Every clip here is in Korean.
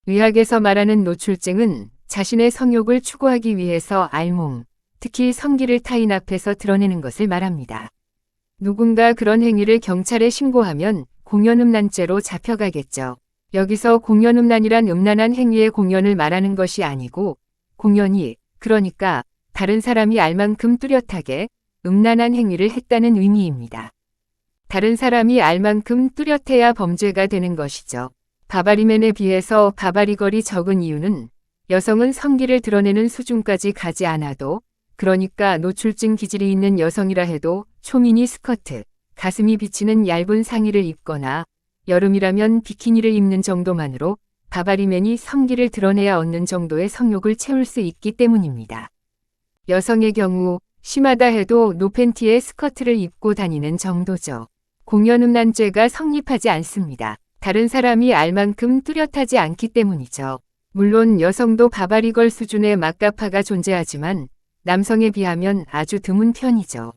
의학에서 말하는 노출증은 자신의 성욕을 추구하기 위해서 알몸, 특히 성기를 타인 앞에서 드러내는 것을 말합니다. 누군가 그런 행위를 경찰에 신고하면 공연음란죄로 잡혀가겠죠. 여기서 공연음란이란 음란한 행위의 공연을 말하는 것이 아니고 공연이, 그러니까 다른 사람이 알 만큼 뚜렷하게 음란한 행위를 했다는 의미입니다. 다른 사람이 알 만큼 뚜렷해야 범죄가 되는 것이죠. 바바리맨에 비해서 바바리걸이 적은 이유는 여성은 성기를 드러내는 수준까지 가지 않아도, 그러니까 노출증 기질이 있는 여성이라 해도 초미니 스커트, 가슴이 비치는 얇은 상의를 입거나 여름이라면 비키니를 입는 정도만으로 바바리맨이 성기를 드러내야 얻는 정도의 성욕을 채울 수 있기 때문입니다. 여성의 경우 심하다 해도 노팬티에 스커트를 입고 다니는 정도죠. 공연음란죄가 성립하지 않습니다. 다른 사람이 알 만큼 뚜렷하지 않기 때문이죠. 물론 여성도 바바리걸 수준의 막가파가 존재하지만 남성에 비하면 아주 드문 편이죠.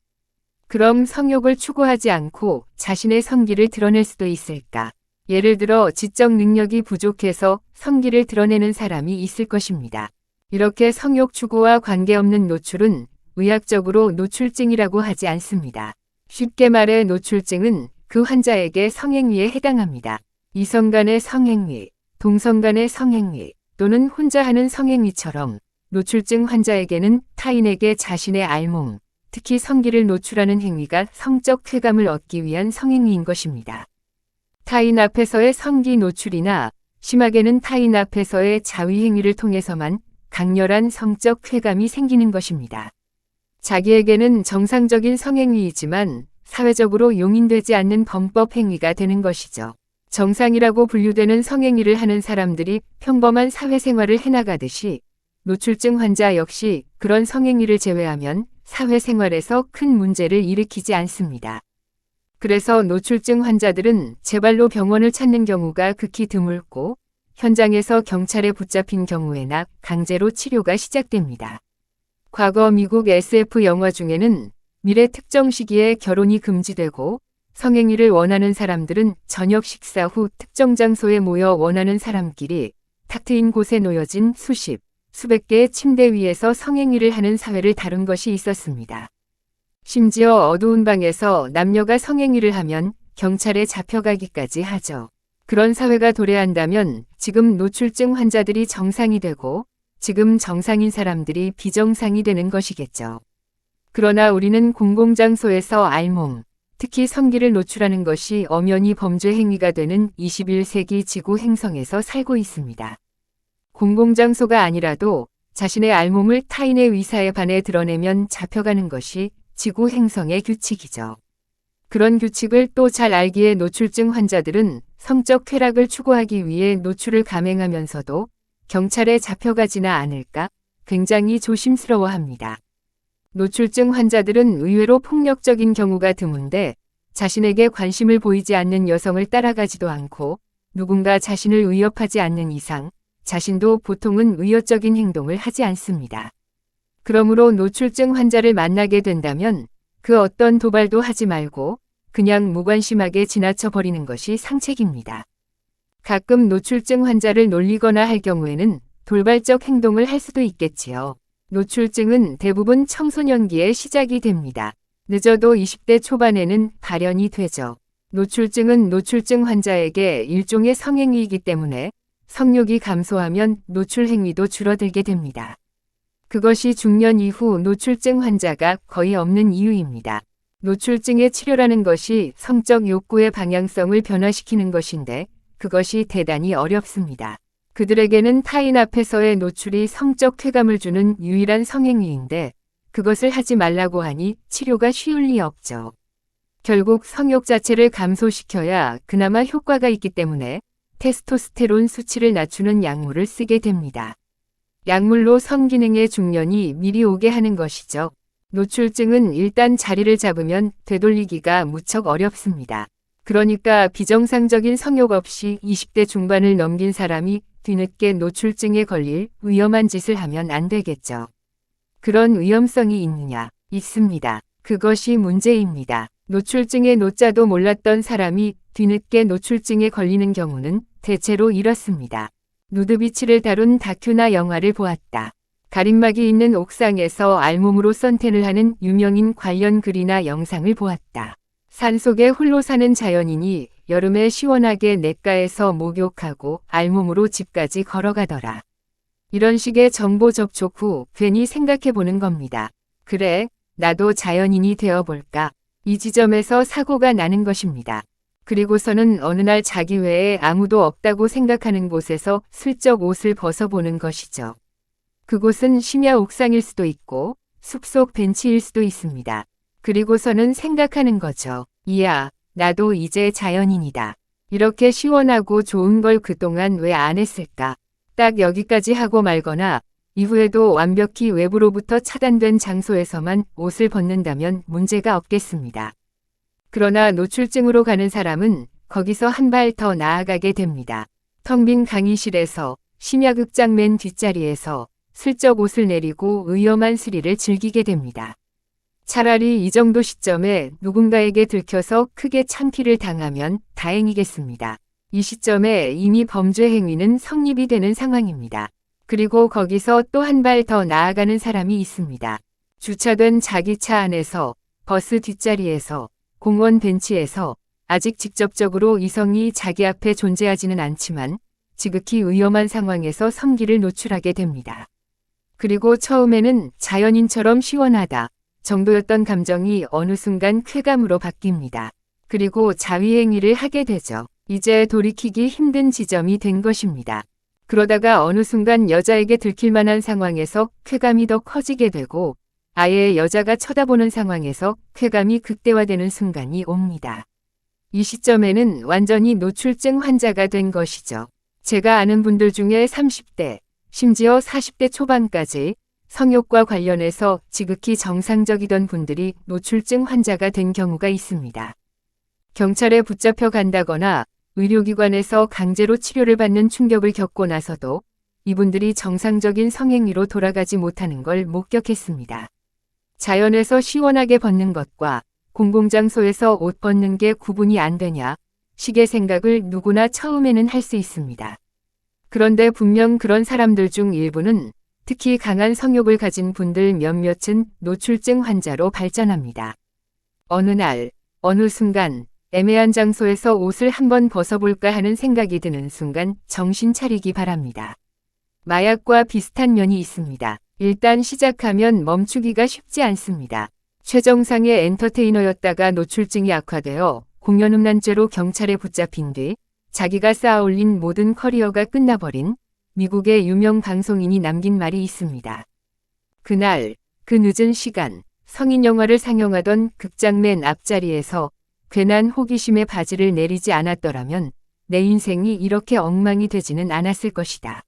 그럼 성욕을 추구하지 않고 자신의 성기를 드러낼 수도 있을까? 예를 들어 지적 능력이 부족해서 성기를 드러내는 사람이 있을 것입니다. 이렇게 성욕 추구와 관계없는 노출은 의학적으로 노출증이라고 하지 않습니다. 쉽게 말해 노출증은 그 환자에게 성행위에 해당합니다. 이성 간의 성행위, 동성 간의 성행위 또는 혼자 하는 성행위처럼 노출증 환자에게는 타인에게 자신의 알몸, 특히 성기를 노출하는 행위가 성적 쾌감을 얻기 위한 성행위인 것입니다. 타인 앞에서의 성기 노출이나 심하게는 타인 앞에서의 자위 행위를 통해서만 강렬한 성적 쾌감이 생기는 것입니다. 자기에게는 정상적인 성행위이지만 사회적으로 용인되지 않는 범법 행위가 되는 것이죠. 정상이라고 분류되는 성행위를 하는 사람들이 평범한 사회생활을 해나가듯이 노출증 환자 역시 그런 성행위를 제외하면 사회생활에서 큰 문제를 일으키지 않습니다. 그래서 노출증 환자들은 재발로 병원을 찾는 경우가 극히 드물고 현장에서 경찰에 붙잡힌 경우에나 강제로 치료가 시작됩니다. 과거 미국 SF 영화 중에는 미래 특정 시기에 결혼이 금지되고 성행위를 원하는 사람들은 저녁 식사 후 특정 장소에 모여 원하는 사람끼리 탁 트인 곳에 놓여진 수백 개의 침대 위에서 성행위를 하는 사회를 다룬 것이 있었습니다. 심지어 어두운 방에서 남녀가 성행위를 하면 경찰에 잡혀가기까지 하죠. 그런 사회가 도래한다면 지금 노출증 환자들이 정상이 되고 지금 정상인 사람들이 비정상이 되는 것이겠죠. 그러나 우리는 공공장소에서 알몸, 특히 성기를 노출하는 것이 엄연히 범죄 행위가 되는 21세기 지구 행성에서 살고 있습니다. 공공장소가 아니라도 자신의 알몸을 타인의 위사에 반해 드러내면 잡혀가는 것이 지구 행성의 규칙이죠. 그런 규칙을 또 잘 알기에 노출증 환자들은 성적 쾌락을 추구하기 위해 노출을 감행하면서도 경찰에 잡혀가지나 않을까 굉장히 조심스러워합니다. 노출증 환자들은 의외로 폭력적인 경우가 드문데 자신에게 관심을 보이지 않는 여성을 따라가지도 않고 누군가 자신을 위협하지 않는 이상 자신도 보통은 의욕적인 행동을 하지 않습니다. 그러므로 노출증 환자를 만나게 된다면 그 어떤 도발도 하지 말고 그냥 무관심하게 지나쳐 버리는 것이 상책입니다. 가끔 노출증 환자를 놀리거나 할 경우에는 돌발적 행동을 할 수도 있겠지요. 노출증은 대부분 청소년기에 시작이 됩니다. 늦어도 20대 초반에는 발현이 되죠. 노출증은 노출증 환자에게 일종의 성행위이기 때문에 성욕이 감소하면 노출 행위도 줄어들게 됩니다. 그것이 중년 이후 노출증 환자가 거의 없는 이유입니다. 노출증의 치료라는 것이 성적 욕구의 방향성을 변화시키는 것인데 그것이 대단히 어렵습니다. 그들에게는 타인 앞에서의 노출이 성적 쾌감을 주는 유일한 성행위인데 그것을 하지 말라고 하니 치료가 쉬울 리 없죠. 결국 성욕 자체를 감소시켜야 그나마 효과가 있기 때문에 테스토스테론 수치를 낮추는 약물을 쓰게 됩니다. 약물로 성기능의 중년이 미리 오게 하는 것이죠. 노출증은 일단 자리를 잡으면 되돌리기가 무척 어렵습니다. 그러니까 비정상적인 성욕 없이 20대 중반을 넘긴 사람이 뒤늦게 노출증에 걸릴 위험한 짓을 하면 안 되겠죠. 그런 위험성이 있느냐? 있습니다. 그것이 문제입니다. 노출증의 노자도 몰랐던 사람이 뒤늦게 노출증에 걸리는 경우는 대체로 이렇습니다. 누드비치를 다룬 다큐나 영화를 보았다. 가림막이 있는 옥상에서 알몸으로 선탠을 하는 유명인 관련 글이나 영상을 보았다. 산속에 홀로 사는 자연인이 여름에 시원하게 냇가에서 목욕하고 알몸으로 집까지 걸어가더라. 이런 식의 정보 접촉 후 괜히 생각해보는 겁니다. 그래, 나도 자연인이 되어볼까? 이 지점에서 사고가 나는 것입니다. 그리고서는 어느 날 자기 외에 아무도 없다고 생각하는 곳에서 슬쩍 옷을 벗어보는 것이죠. 그곳은 심야 옥상일 수도 있고 숲속 벤치일 수도 있습니다. 그리고서는 생각하는 거죠. 이야, 나도 이제 자연인이다. 이렇게 시원하고 좋은 걸 그동안 왜 안 했을까? 딱 여기까지 하고 말거나 이후에도 완벽히 외부로부터 차단된 장소에서만 옷을 벗는다면 문제가 없겠습니다. 그러나 노출증으로 가는 사람은 거기서 한 발 더 나아가게 됩니다. 텅 빈 강의실에서 심야극장 맨 뒷자리에서 슬쩍 옷을 내리고 위험한 스릴을 즐기게 됩니다. 차라리 이 정도 시점에 누군가에게 들켜서 크게 참피를 당하면 다행이겠습니다. 이 시점에 이미 범죄 행위는 성립이 되는 상황입니다. 그리고 거기서 또 한 발 더 나아가는 사람이 있습니다. 주차된 자기 차 안에서, 버스 뒷자리에서, 공원 벤치에서 아직 직접적으로 이성이 자기 앞에 존재하지는 않지만 지극히 위험한 상황에서 성기를 노출하게 됩니다. 그리고 처음에는 자연인처럼 시원하다 정도였던 감정이 어느 순간 쾌감으로 바뀝니다. 그리고 자위행위를 하게 되죠. 이제 돌이키기 힘든 지점이 된 것입니다. 그러다가 어느 순간 여자에게 들킬 만한 상황에서 쾌감이 더 커지게 되고 아예 여자가 쳐다보는 상황에서 쾌감이 극대화되는 순간이 옵니다. 이 시점에는 완전히 노출증 환자가 된 것이죠. 제가 아는 분들 중에 30대, 심지어 40대 초반까지 성욕과 관련해서 지극히 정상적이던 분들이 노출증 환자가 된 경우가 있습니다. 경찰에 붙잡혀 간다거나 의료기관에서 강제로 치료를 받는 충격을 겪고 나서도 이분들이 정상적인 성행위로 돌아가지 못하는 걸 목격했습니다. 자연에서 시원하게 벗는 것과 공공장소에서 옷 벗는 게 구분이 안 되냐 식의 생각을 누구나 처음에는 할 수 있습니다. 그런데 분명 그런 사람들 중 일부는 특히 강한 성욕을 가진 분들 몇몇은 노출증 환자로 발전합니다. 어느 날, 어느 순간 애매한 장소에서 옷을 한번 벗어볼까 하는 생각이 드는 순간 정신 차리기 바랍니다. 마약과 비슷한 면이 있습니다. 일단 시작하면 멈추기가 쉽지 않습니다. 최정상의 엔터테이너였다가 노출증이 악화되어 공연음란죄로 경찰에 붙잡힌 뒤 자기가 쌓아올린 모든 커리어가 끝나버린 미국의 유명 방송인이 남긴 말이 있습니다. 그날, 그 늦은 시간, 성인 영화를 상영하던 극장 맨 앞자리에서 괜한 호기심에 바지를 내리지 않았더라면 내 인생이 이렇게 엉망이 되지는 않았을 것이다.